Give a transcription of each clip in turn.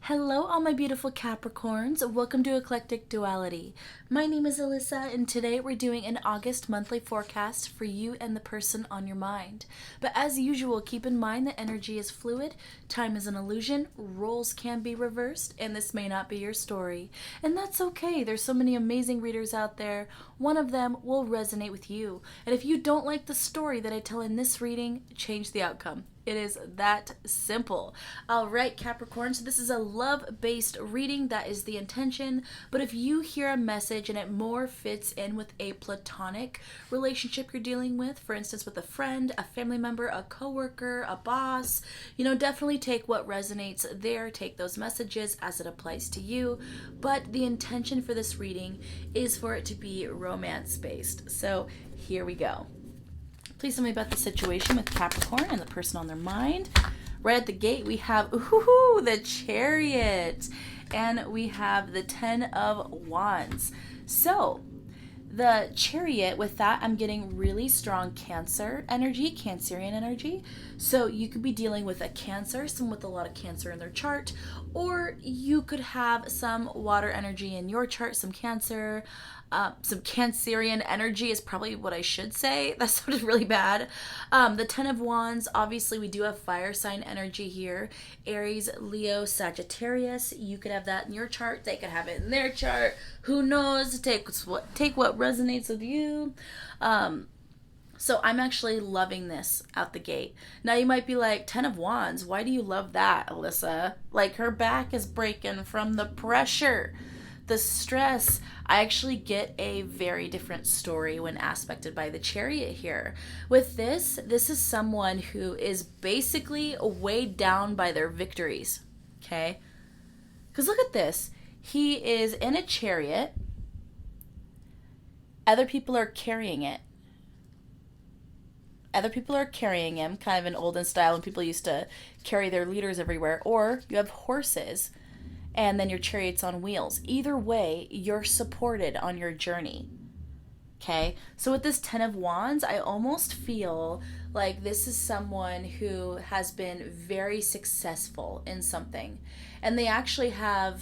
Hello, all my beautiful Capricorns. Welcome to Eclectic Duality. My name is Alyssa, and today we're doing an August monthly forecast for you and the person on your mind. But as usual, keep in mind that energy is fluid, time is an illusion, roles can be reversed, and this may not be your story. And that's okay. There's so many amazing readers out there. One of them will resonate with you. And if you don't like the story that I tell in this reading, change the outcome. It is that simple. All right, Capricorn, so this is a love-based reading. That is the intention. But if you hear a message and it more fits in with a platonic relationship you're dealing with, for instance, with a friend, a family member, a coworker, a boss, definitely take what resonates there. Take those messages as it applies to you. But the intention for this reading is for it to be romance-based. So here we go. Please tell me about the situation with Capricorn and the person on their mind. Right at the gate, we have the Chariot. And we have the Ten of Wands. So, the Chariot, with that, I'm getting really strong Cancer energy, Cancerian energy. So, you could be dealing with a Cancer, someone with a lot of Cancer in their chart. Or you could have some water energy in your chart, some Cancer. Some Cancerian energy is probably what I should say. That sounded really bad. The Ten of Wands, obviously we do have fire sign energy here. Aries, Leo, Sagittarius. You could have that in your chart. They could have it in their chart. Who knows? Take what resonates with you. So I'm actually loving this out the gate. Now you might be like, Ten of Wands, why do you love that, Alyssa? Like her back is breaking from the pressure. The stress. I actually get a very different story when aspected by the Chariot here. With this is someone who is basically weighed down by their victories. Okay? Because look at this. He is in a chariot. Other people are carrying it. Other people are carrying him, kind of in olden style when people used to carry their leaders everywhere. Or you have horses. And then your chariot's on wheels. Either way, you're supported on your journey. Okay? So with this Ten of Wands, I almost feel like this is someone who has been very successful in something. And they actually have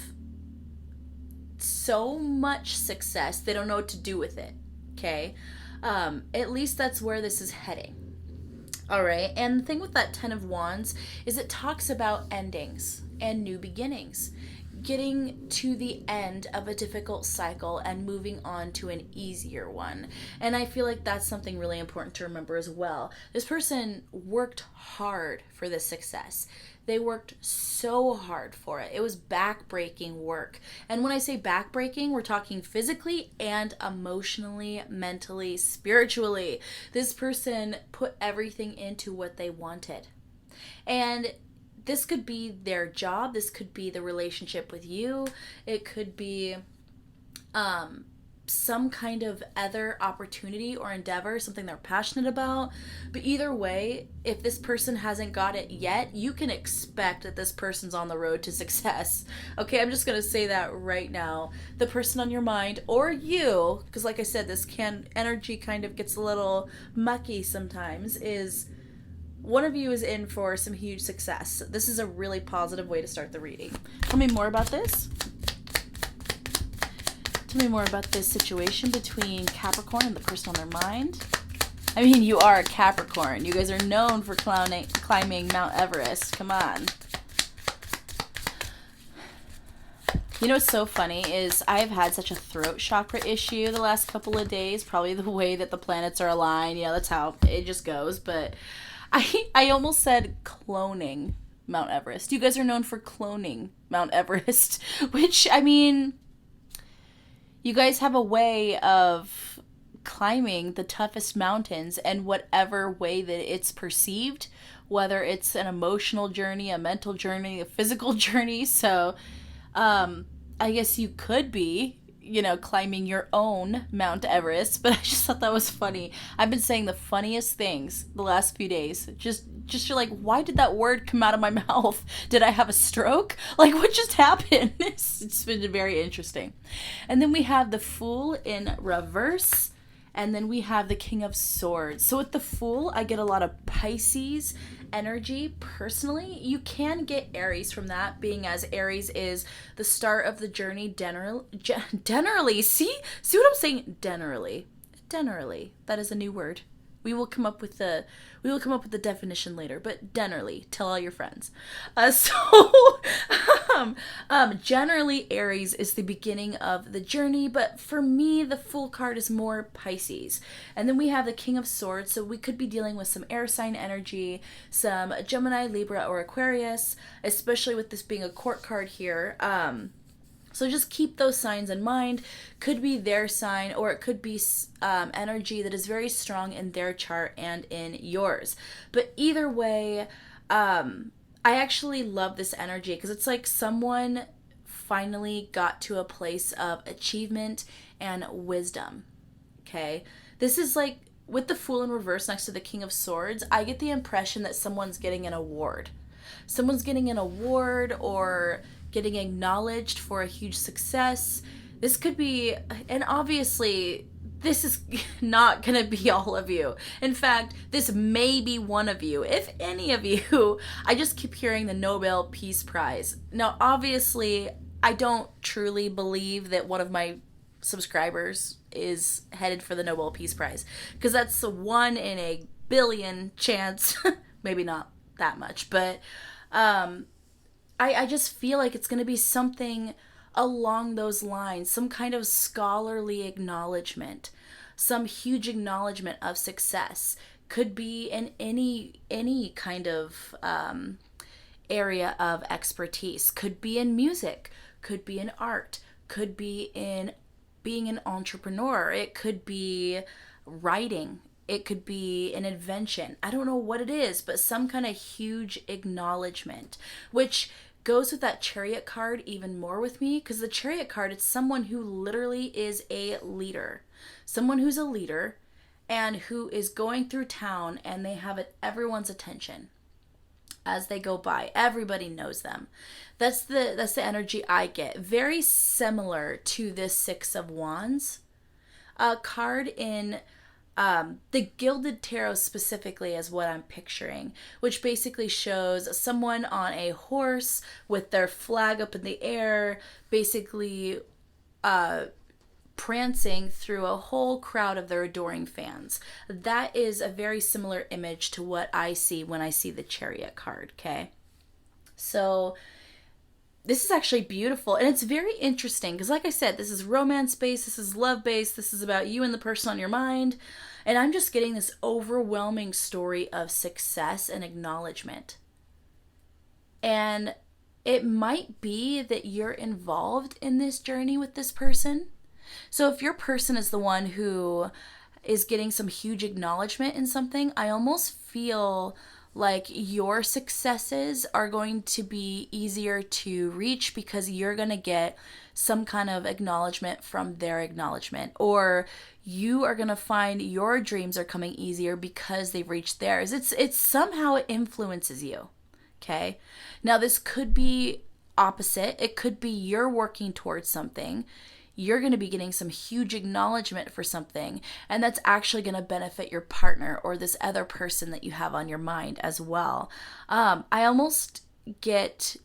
so much success, they don't know what to do with it. Okay? At least that's where this is heading. All right? And the thing with that Ten of Wands is it talks about endings and new beginnings. Getting to the end of a difficult cycle and moving on to an easier one. And I feel like that's something really important to remember as well. This person worked hard for this success. They worked so hard for it. It was backbreaking work. And when I say backbreaking, we're talking physically and emotionally, mentally, spiritually. This person put everything into what they wanted. And this could be their job. This could be the relationship with you. It could be some kind of other opportunity or endeavor, something they're passionate about. But either way, if this person hasn't got it yet, you can expect that this person's on the road to success. Okay, I'm just going to say that right now. The person on your mind, or you, because like I said, this energy kind of gets a little mucky sometimes, is one of you is in for some huge success. This is a really positive way to start the reading. Tell me more about this. Tell me more about this situation between Capricorn and the person on their mind. I mean, you are a Capricorn. You guys are known for climbing Mount Everest. Come on. You know what's so funny is I've had such a throat chakra issue the last couple of days. Probably the way that the planets are aligned. That's how it just goes. But I almost said cloning Mount Everest. You guys are known for cloning Mount Everest, which, I mean, you guys have a way of climbing the toughest mountains in whatever way that it's perceived, whether it's an emotional journey, a mental journey, a physical journey. So, I guess you could be climbing your own Mount Everest, but I just thought that was funny. I've been saying the funniest things the last few days. Just you're like, why did that word come out of my mouth? Did I have a stroke? Like, what just happened? It's been very interesting. And then we have the Fool in reverse. And then we have the King of Swords. So with the Fool, I get a lot of Pisces energy personally. You can get Aries from that, being as Aries is the start of the journey generally. See what I'm saying? Generally. That is a new word. We will come up with the definition later, but generally, tell all your friends. Generally, Aries is the beginning of the journey, but for me, the Fool card is more Pisces. And then we have the King of Swords, so we could be dealing with some air sign energy, some Gemini, Libra, or Aquarius, especially with this being a court card here. So just keep those signs in mind. Could be their sign, or it could be energy that is very strong in their chart and in yours. But either way, I actually love this energy because it's like someone finally got to a place of achievement and wisdom. Okay? This is like, with the Fool in reverse next to the King of Swords, I get the impression that someone's getting an award. Someone's getting an award or getting acknowledged for a huge success. This could be, and obviously, this is not going to be all of you. In fact, this may be one of you, if any of you. I just keep hearing the Nobel Peace Prize. Now, obviously, I don't truly believe that one of my subscribers is headed for the Nobel Peace Prize, because that's a 1 in a billion chance. Maybe not that much, but I just feel like it's going to be something along those lines, some kind of scholarly acknowledgement, some huge acknowledgement of success. Could be in any kind of area of expertise. Could be in music, could be in art, could be in being an entrepreneur. It could be writing. It could be an invention. I don't know what it is, but some kind of huge acknowledgement, which goes with that Chariot card even more with me, because the Chariot card, it's someone who literally is a leader. Someone who's a leader and who is going through town, and they have everyone's attention as they go by. Everybody knows them. That's the energy I get. Very similar to this Six of Wands card in the Gilded Tarot specifically is what I'm picturing, which basically shows someone on a horse with their flag up in the air, basically prancing through a whole crowd of their adoring fans. That is a very similar image to what I see when I see the Chariot card, okay? So this is actually beautiful, and it's very interesting because, like I said, this is romance-based, this is love-based, this is about you and the person on your mind, and I'm just getting this overwhelming story of success and acknowledgement. And it might be that you're involved in this journey with this person. So if your person is the one who is getting some huge acknowledgement in something, I almost feel like your successes are going to be easier to reach because you're going to get some kind of acknowledgement from their acknowledgement, or you are going to find your dreams are coming easier because they've reached theirs. It's somehow it influences you. Okay. Now this could be opposite. It could be you're working towards something. You're going to be getting some huge acknowledgement for something, and that's actually going to benefit your partner or this other person that you have on your mind as well. I get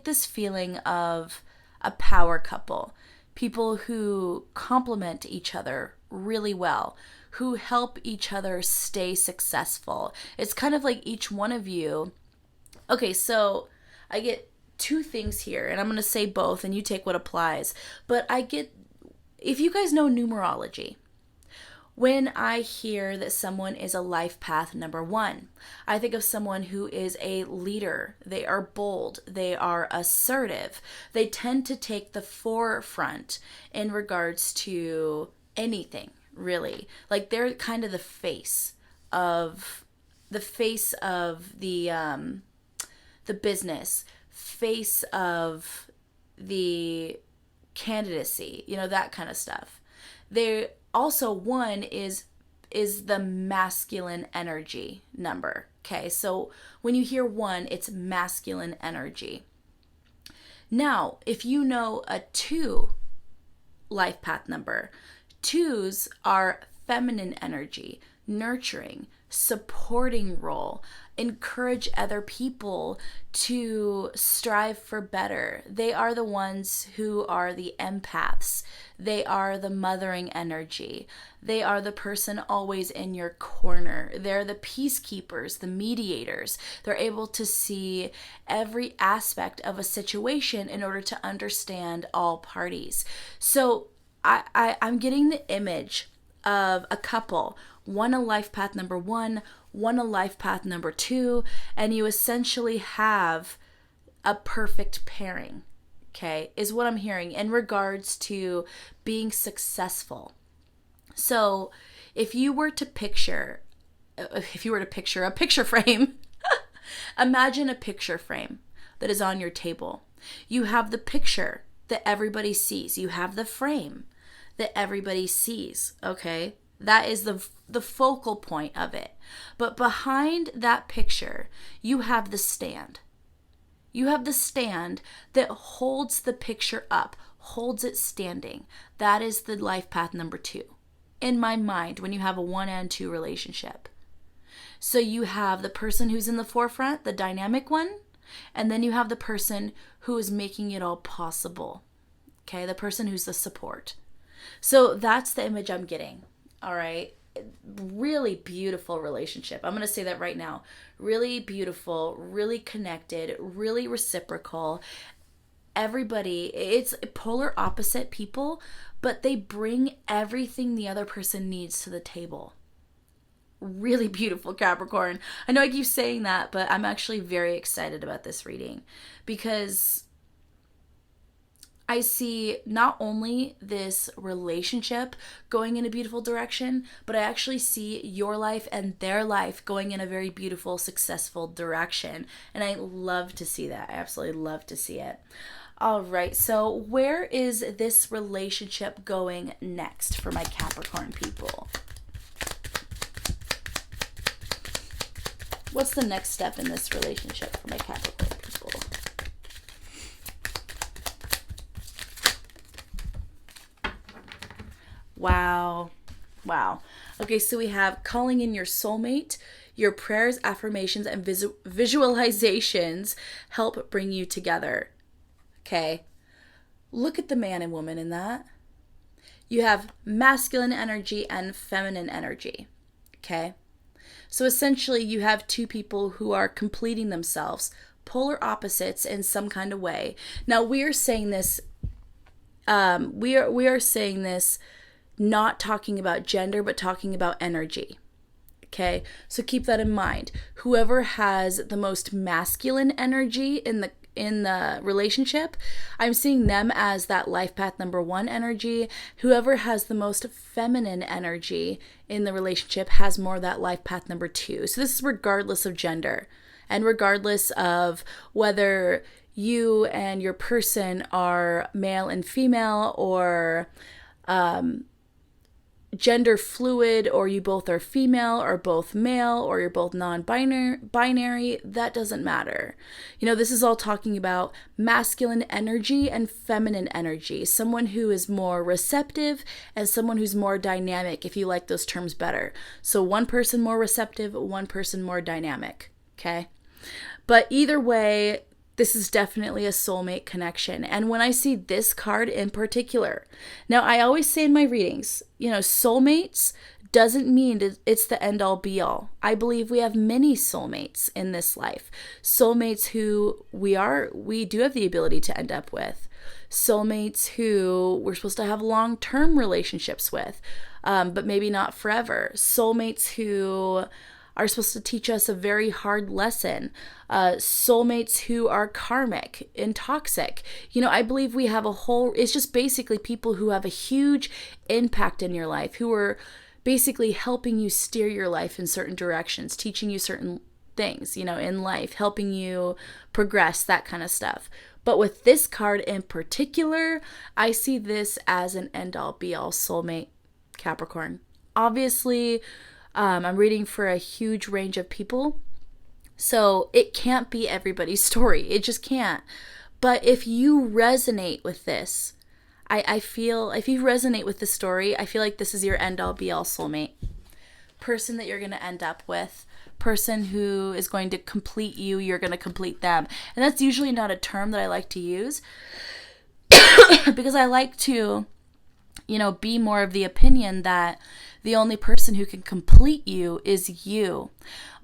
this feeling of a power couple, people who complement each other really well, who help each other stay successful. It's kind of like each one of you. Okay, so I get two things here, and I'm going to say both and you take what applies. But if you guys know numerology, when I hear that someone is a life path number 1, I think of someone who is a leader. They are bold. They are assertive. They tend to take the forefront in regards to anything, really. Like they're kind of the face of the business, face of the candidacy, that kind of stuff. They also, 1 is the masculine energy number. Okay, so when you hear 1, it's masculine energy. Now, if you know a 2 life path number, Twos are feminine energy, nurturing, supporting role, encourage other people to strive for better. They are the ones who are the empaths. They are the mothering energy. They are the person always in your corner. They're the peacekeepers, the mediators. They're able to see every aspect of a situation in order to understand all parties. So I'm getting the image of a couple, one a life path number 1, one a life path number 2, and you essentially have a perfect pairing, okay, is what I'm hearing in regards to being successful. So if you were to picture a picture frame, imagine a picture frame that is on your table. You have the picture that everybody sees. You have the frame that everybody sees, okay? That is the focal point of it. But behind that picture, you have the stand. You have the stand that holds the picture up, holds it standing. That is the life path number 2. In my mind, when you have a 1 and 2 relationship. So you have the person who's in the forefront, the dynamic one, and then you have the person who is making it all possible. Okay, the person who's the support. So that's the image I'm getting. All right. Really beautiful relationship. I'm going to say that right now. Really beautiful, really connected, really reciprocal. Everybody, it's polar opposite people, but they bring everything the other person needs to the table. Really beautiful, Capricorn. I know I keep saying that, but I'm actually very excited about this reading because I see not only this relationship going in a beautiful direction, but I actually see your life and their life going in a very beautiful, successful direction. And I love to see that. I absolutely love to see it. All right, so where is this relationship going next for my Capricorn people? What's the next step in this relationship for my Capricorn people? Wow. Okay, so we have calling in your soulmate. Your prayers, affirmations, and visualizations help bring you together. Okay. Look at the man and woman in that. You have masculine energy and feminine energy. Okay. So essentially you have two people who are completing themselves, polar opposites in some kind of way. Now we are saying this, we are saying this not talking about gender, but talking about energy. Okay, so keep that in mind. Whoever has the most masculine energy in the relationship, I'm seeing them as that life path number 1 energy. Whoever has the most feminine energy in the relationship has more of that life path number 2. So this is regardless of gender and regardless of whether you and your person are male and female or gender fluid, or you both are female or both male, or you're both non-binary, that doesn't matter. You know, this is all talking about masculine energy and feminine energy, someone who is more receptive and someone who's more dynamic, if you like those terms better. So one person more receptive, one person more dynamic, okay? But either way, this is definitely a soulmate connection. And when I see this card in particular, now I always say in my readings, you know, soulmates doesn't mean it's the end all be all. I believe we have many soulmates in this life. Soulmates who we do have the ability to end up with. Soulmates who we're supposed to have long-term relationships with, but maybe not forever. Soulmates who are supposed to teach us a very hard lesson. Soulmates who are karmic and toxic. You know, I believe we have it's just basically people who have a huge impact in your life, who are basically helping you steer your life in certain directions, teaching you certain things, you know, in life, helping you progress, that kind of stuff. But with this card in particular, I see this as an end-all be-all soulmate, Capricorn. Obviously, I'm reading for a huge range of people, so it can't be everybody's story. It just can't. But if you resonate with this, I feel, if you resonate with the story, I feel like this is your end-all be-all soulmate. Person that you're going to end up with. Person who is going to complete you, you're going to complete them. And that's usually not a term that I like to use because I like to, be more of the opinion that the only person who can complete you is you.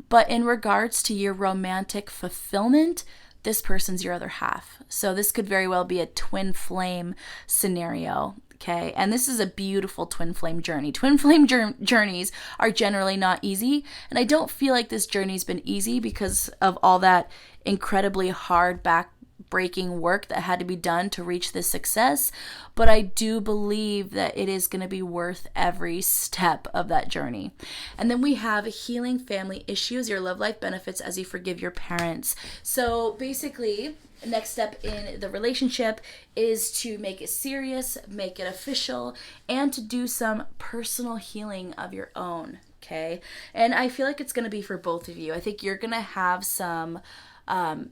But in regards to your romantic fulfillment, this person's your other half. So this could very well be a twin flame scenario. Okay, and this is a beautiful twin flame journey. Twin flame journeys are generally not easy, and I don't feel like this journey's been easy because of all that incredibly hard back-breaking work that had to be done to reach this success, but I do believe that it is going to be worth every step of that journey. And then we have healing family issues, your love life benefits as you forgive your parents. So basically, next step in the relationship is to make it serious, make it official, and to do some personal healing of your own, okay? And I feel like it's going to be for both of you. I think you're going to have some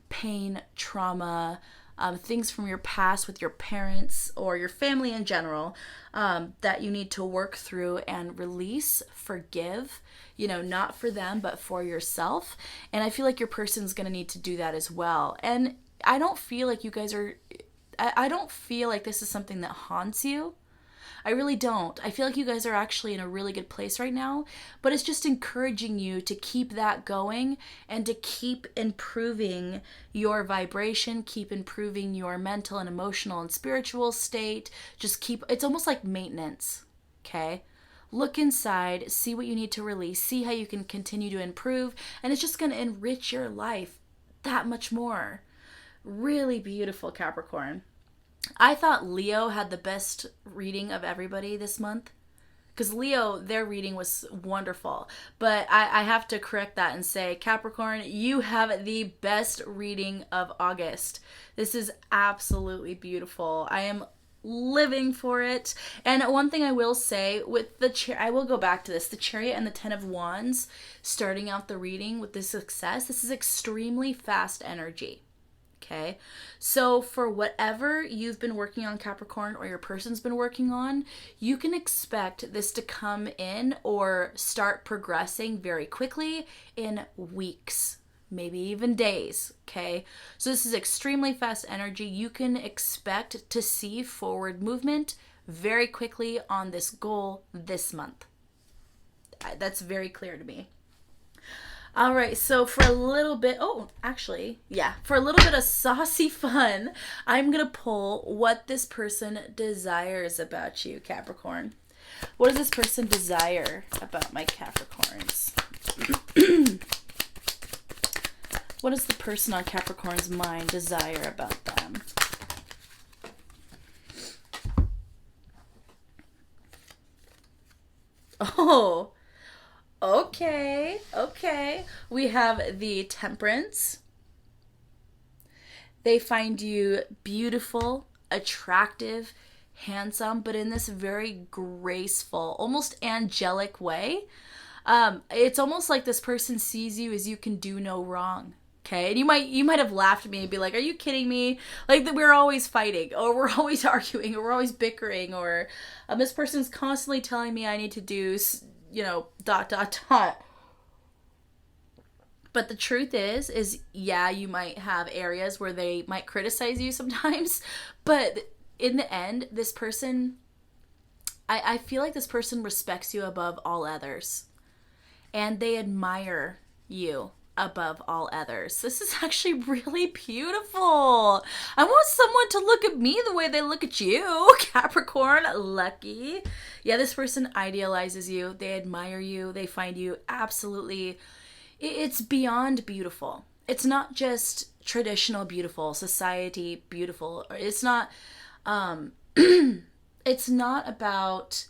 pain, trauma, things from your past with your parents or your family in general that you need to work through and release, forgive, not for them, but for yourself. And I feel like your person's going to need to do that as well. And I don't feel like I don't feel like this is something that haunts you. I really don't. I feel like you guys are actually in a really good place right now, but it's just encouraging you to keep that going and to keep improving your vibration, keep improving your mental and emotional and spiritual state. It's almost like maintenance, okay? Look inside, see what you need to release, see how you can continue to improve, and it's just going to enrich your life that much more. Really beautiful, Capricorn. I thought Leo had the best reading of everybody this month. Because Leo, their reading was wonderful. But I have to correct that and say, Capricorn, you have the best reading of August. This is absolutely beautiful. I am living for it. And one thing I will say with I will go back to this, the Chariot and the Ten of Wands, starting out the reading with this success, this is extremely fast energy. Okay, so for whatever you've been working on, Capricorn, or your person's been working on, you can expect this to come in or start progressing very quickly in weeks, maybe even days, okay? So this is extremely fast energy. You can expect to see forward movement very quickly on this goal this month. That's very clear to me. All right, so for a little bit, for a little bit of saucy fun, I'm going to pull what this person desires about you, Capricorn. What does this person desire about my Capricorns? What does the person on Capricorn's mind desire about them? Oh, okay. We have the Temperance. They find you beautiful, attractive, handsome, but in this very graceful, almost angelic way. It's almost like this person sees you as you can do no wrong. Okay, and you might have laughed at me and be like, "Are you kidding me? Like that we're always fighting, or we're always arguing, or we're always bickering, or this person's constantly telling me I need to do, dot. But the truth is yeah, you might have areas where they might criticize you sometimes, but in the end, this person, I feel like this person respects you above all others, and they admire you above all others. This is actually really beautiful. I want someone to look at me the way they look at you, Capricorn. Lucky. Yeah, this person idealizes you. They admire you. They find you absolutely, it's beyond beautiful. It's not just traditional beautiful, society beautiful. It's not, it's not about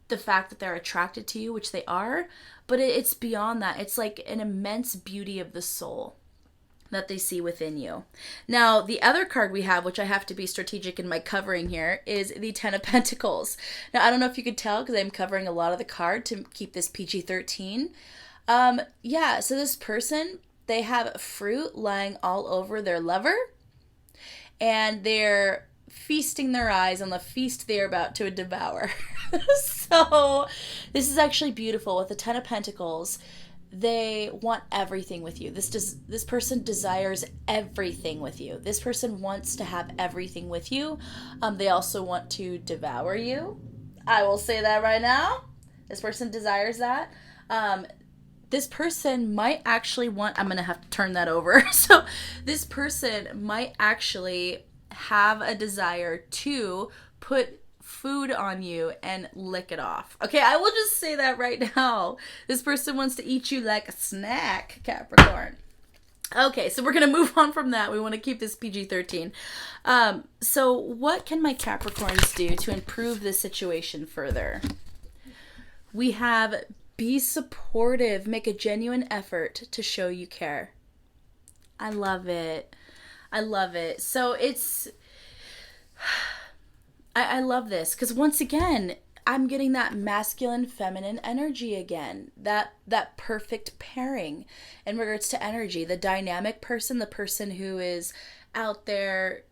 the fact that they're attracted to you, which they are, but it's beyond that. It's like an immense beauty of the soul that they see within you. Now, the other card we have, which I have to be strategic in my covering here, is the Ten of Pentacles. Now, I don't know if you could tell because I'm covering a lot of the card to keep this PG-13. So this person, they have fruit lying all over their lover, and they're feasting their eyes on the feast they're about to devour. So this is actually beautiful with the Ten of Pentacles. They want everything with you. This person desires everything with you. This person wants to have everything with you. They also want to devour you. I will say that right now. This person desires that. This person might actually want, I'm going to have to turn that over. So this person might actually have a desire to put food on you and lick it off. Okay, I will just say that right now. This person wants to eat you like a snack, Capricorn. Okay, so we're going to move on from that. We want to keep this PG-13. So what can my Capricorns do to improve this situation further? We have be supportive. Make a genuine effort to show you care. I love it. I love it. So it's... I love this because once again, I'm getting that masculine feminine energy again. That perfect pairing in regards to energy. The dynamic person, the person who is out there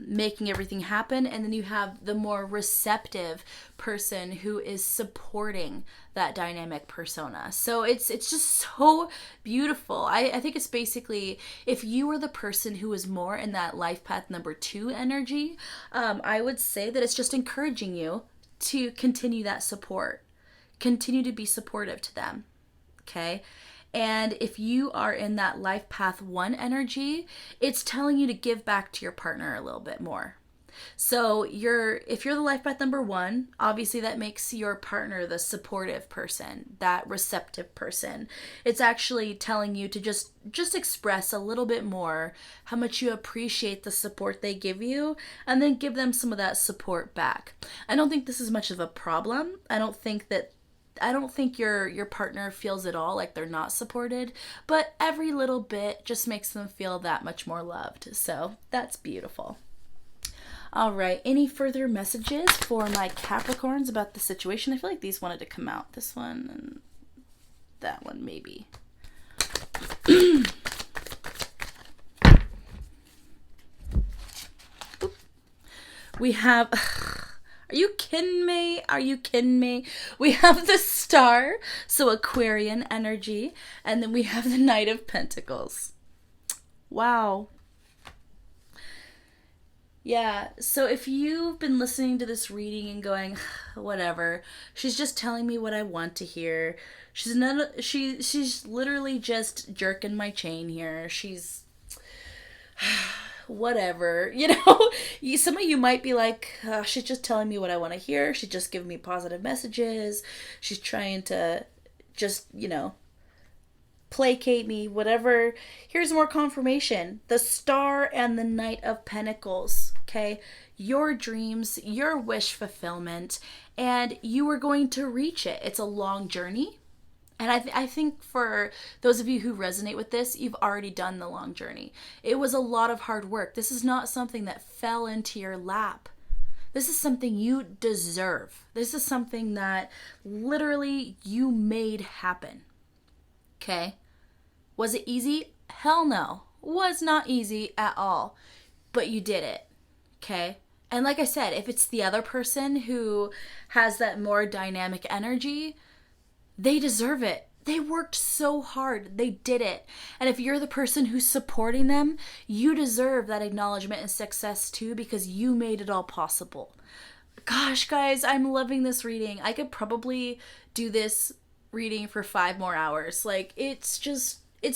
making everything happen, and then you have the more receptive person who is supporting that dynamic persona. So it's just so beautiful. I think it's basically, if you were the person who is more in that life path number 2 energy, I would say that it's just encouraging you to continue that support. Continue to be supportive to them. Okay? And if you are in that life path 1 energy, it's telling you to give back to your partner a little bit more. So if you're the life path number 1, obviously that makes your partner the supportive person, that receptive person. It's actually telling you to just express a little bit more how much you appreciate the support they give you, and then give them some of that support back. I don't think this is much of a problem. I don't think your partner feels at all like they're not supported, but every little bit just makes them feel that much more loved. So that's beautiful. All right, any further messages for my Capricorns about the situation? I feel like these wanted to come out. This one and that one maybe. We have... Are you kidding me? Are you kidding me? We have the Star, so Aquarian energy, and then we have the Knight of Pentacles. Wow. Yeah, so if you've been listening to this reading and going, whatever, she's just telling me what I want to hear. She's literally just jerking my chain here. She's... whatever, some of you might be like, she's just telling me what I want to hear. She's just giving me positive messages. She's trying to just, placate me, whatever. Here's more confirmation. The Star and the Knight of Pentacles, okay? Your dreams, your wish fulfillment, and you are going to reach it. It's a long journey. And I think for those of you who resonate with this, you've already done the long journey. It was a lot of hard work. This is not something that fell into your lap. This is something you deserve. This is something that literally you made happen. Okay? Was it easy? Hell no. Was not easy at all. But you did it. Okay? And like I said, if it's the other person who has that more dynamic energy, they deserve it. They worked so hard. They did it. And if you're the person who's supporting them, you deserve that acknowledgement and success too, because you made it all possible. Gosh, guys, I'm loving this reading. I could probably do this reading for 5 more hours. Like, it's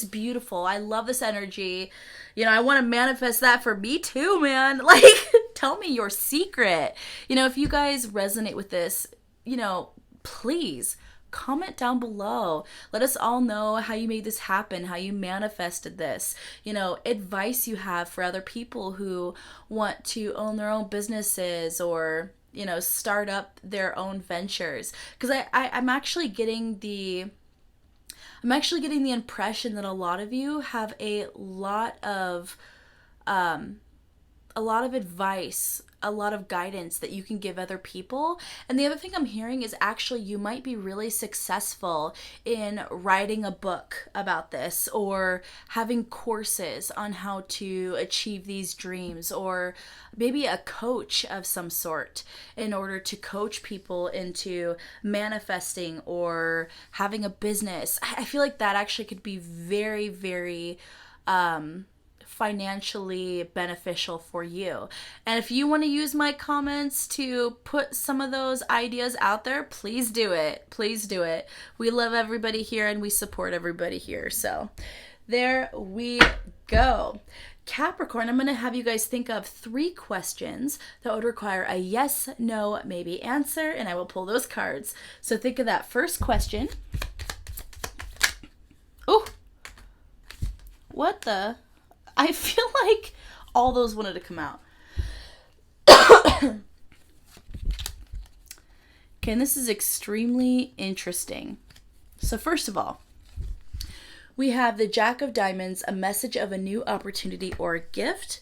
beautiful. I love this energy. I want to manifest that for me too, man. Like, tell me your secret. If you guys resonate with this, please comment down below. Let us all know how you made this happen, how you manifested this, advice you have for other people who want to own their own businesses or, start up their own ventures. Because I'm actually getting the impression that a lot of you have a lot of advice a lot of guidance that you can give other people. And the other thing I'm hearing is actually you might be really successful in writing a book about this, or having courses on how to achieve these dreams, or maybe a coach of some sort in order to coach people into manifesting or having a business. I feel like that actually could be very, very financially beneficial for you. And if you want to use my comments to put some of those ideas out there, please do it. Please do it. We love everybody here and we support everybody here. So there we go. Capricorn, I'm going to have you guys think of 3 questions that would require a yes, no, maybe answer, and I will pull those cards. So think of that first question. Oh, what the? I feel like all those wanted to come out. Okay, and this is extremely interesting. So first of all, we have the Jack of Diamonds, a message of a new opportunity or a gift.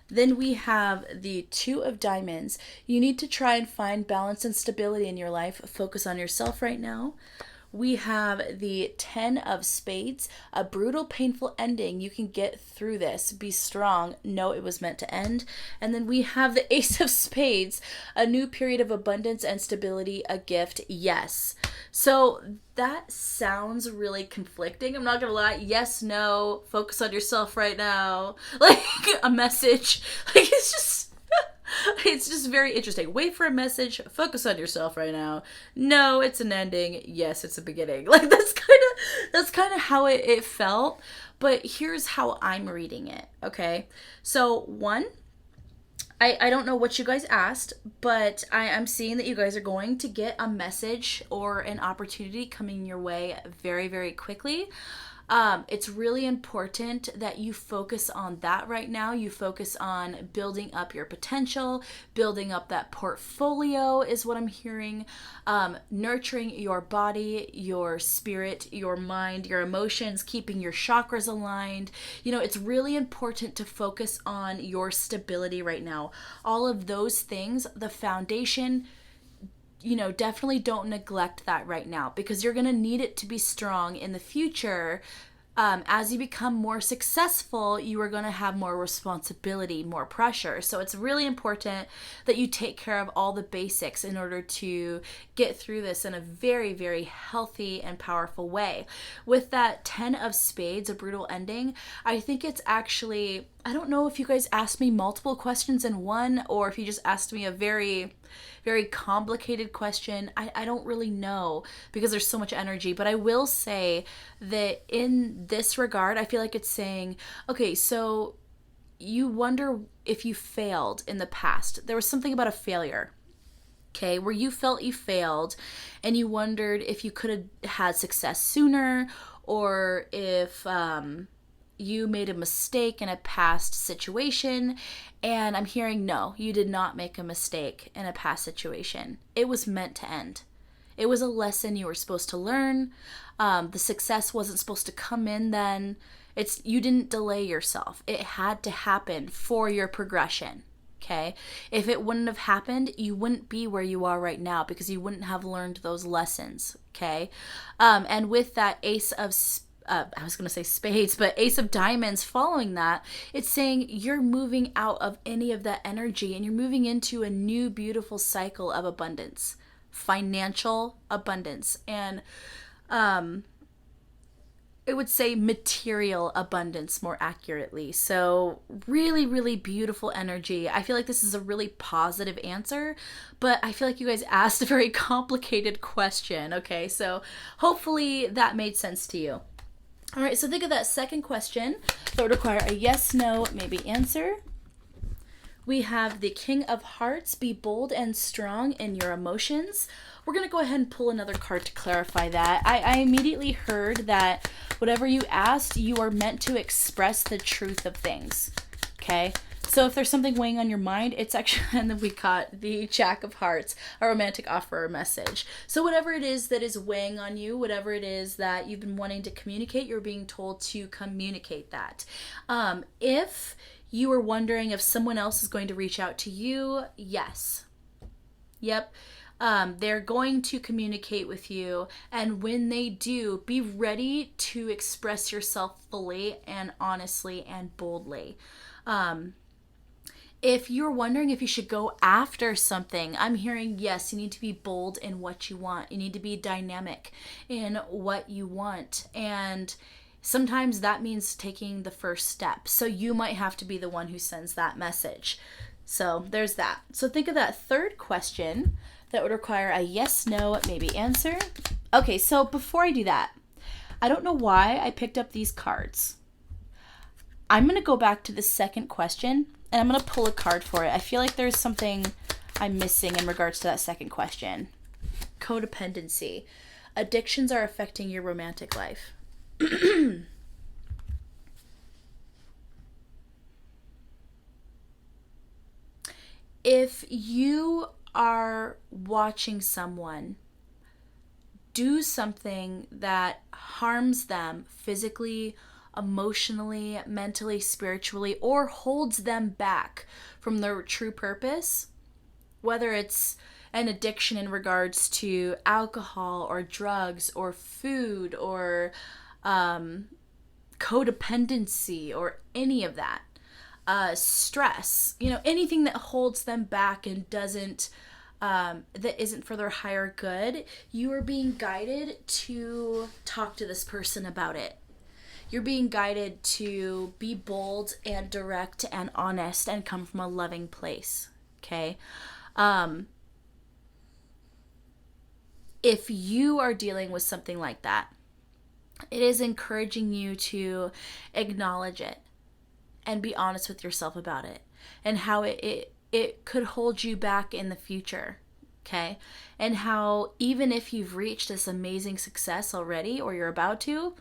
Then we have the 2 of Diamonds. You need to try and find balance and stability in your life. Focus on yourself right now. We have the 10 of Spades, a brutal, painful ending. You can get through this. Be strong. Know it was meant to end. And then we have the Ace of Spades, a new period of abundance and stability, a gift. Yes. So that sounds really conflicting. I'm not going to lie. Yes, no, focus on yourself right now. Like a message. Like it's just very interesting. Wait for a message. Focus on yourself right now. No, it's an ending. Yes, it's a beginning. Like that's kind of how it felt. But here's how I'm reading it. Okay. So 1, I don't know what you guys asked, but I'm seeing that you guys are going to get a message or an opportunity coming your way very, very quickly. It's really important that you focus on that right now. You focus on building up your potential, building up that portfolio is what I'm hearing. Nurturing your body, your spirit, your mind, your emotions, keeping your chakras aligned. You know, it's really important to focus on your stability right now. All of those things, the foundation, you know, definitely don't neglect that right now, because you're going to need it to be strong in the future. As you become more successful, you are going to have more responsibility, more pressure. So it's really important that you take care of all the basics in order to get through this in a very, very healthy and powerful way. With that 10 of Spades, a brutal ending, I think it's actually, I don't know if you guys asked me multiple questions in one, or if you just asked me a very, very complicated question. I don't really know, because there's so much energy. But I will say that in this regard, I feel like it's saying, okay, so you wonder if you failed in the past. There was something about a failure, okay, where you felt you failed and you wondered if you could have had success sooner, or if you made a mistake in a past situation. And I'm hearing, no, you did not make a mistake in a past situation. It was meant to end. It was a lesson you were supposed to learn. The success wasn't supposed to come in then. You didn't delay yourself. It had to happen for your progression. Okay? If it wouldn't have happened, you wouldn't be where you are right now, because you wouldn't have learned those lessons. Okay? And with that Ace of I was going to say Spades, but Ace of Diamonds following that, it's saying you're moving out of any of that energy and you're moving into a new beautiful cycle of abundance, financial abundance, and it would say material abundance more accurately. So really, really beautiful energy. I feel like this is a really positive answer, but I feel like you guys asked a very complicated question. Okay, so hopefully that made sense to you. All right, so think of that second question that would require a yes, no, maybe answer. We have the King of Hearts, be bold and strong in your emotions. We're going to go ahead and pull another card to clarify that. I immediately heard that whatever you asked, you are meant to express the truth of things, okay? So if there's something weighing on your mind, it's actually, and then we got the Jack of Hearts, a romantic offer or message. So whatever it is that is weighing on you, whatever it is that you've been wanting to communicate, you're being told to communicate that. If you were wondering if someone else is going to reach out to you, yes. Yep. They're going to communicate with you, and when they do, be ready to express yourself fully and honestly and boldly. If you're wondering if you should go after something, I'm hearing yes, you need to be bold in what you want. You need to be dynamic in what you want. And sometimes that means taking the first step. So you might have to be the one who sends that message. So there's that. So think of that third question that would require a yes, no, maybe answer. Okay, so before I do that, I don't know why I picked up these cards. I'm going to go back to the second question, and I'm going to pull a card for it. I feel like there's something I'm missing in regards to that second question. Codependency. Addictions are affecting your romantic life. If you are watching someone do something that harms them physically, emotionally, mentally, spiritually, or holds them back from their true purpose, whether it's an addiction in regards to alcohol or drugs or food or codependency or any of that, stress, anything that holds them back and doesn't that isn't for their higher good, you are being guided to talk to this person about it. You're being guided to be bold and direct and honest and come from a loving place. Okay? If you are dealing with something like that, it is encouraging you to acknowledge it and be honest with yourself about it and how it could hold you back in the future. Okay? And how even if you've reached this amazing success already or you're about to,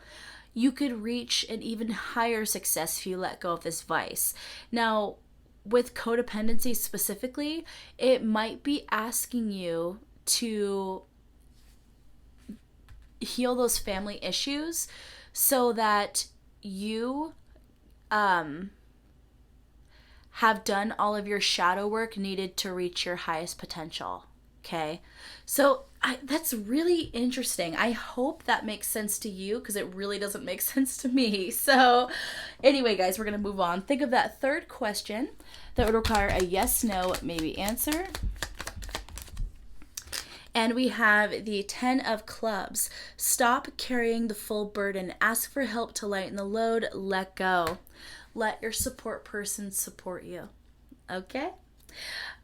you could reach an even higher success if you let go of this vice. Now, with codependency specifically, it might be asking you to heal those family issues so that you have done all of your shadow work needed to reach your highest potential. Okay? So that's really interesting. I hope that makes sense to you because it really doesn't make sense to me. So anyway, guys, we're going to move on. Think of that third question that would require a yes, no, maybe answer. And we have the 10 of clubs. Stop carrying the full burden. Ask for help to lighten the load. Let go. Let your support person support you. Okay?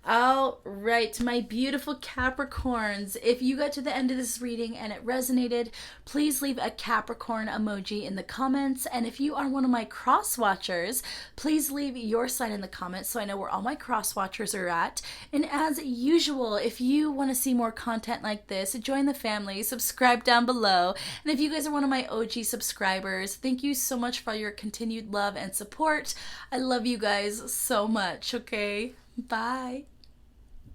All right, my beautiful Capricorns, if you got to the end of this reading and it resonated, please leave a Capricorn emoji in the comments. And if you are one of my cross watchers, please leave your sign in the comments so I know where all my cross watchers are at. And as usual, if you want to see more content like this, join the family, subscribe down below. And if you guys are one of my OG subscribers, thank you so much for your continued love and support. I love you guys so much, okay? Bye.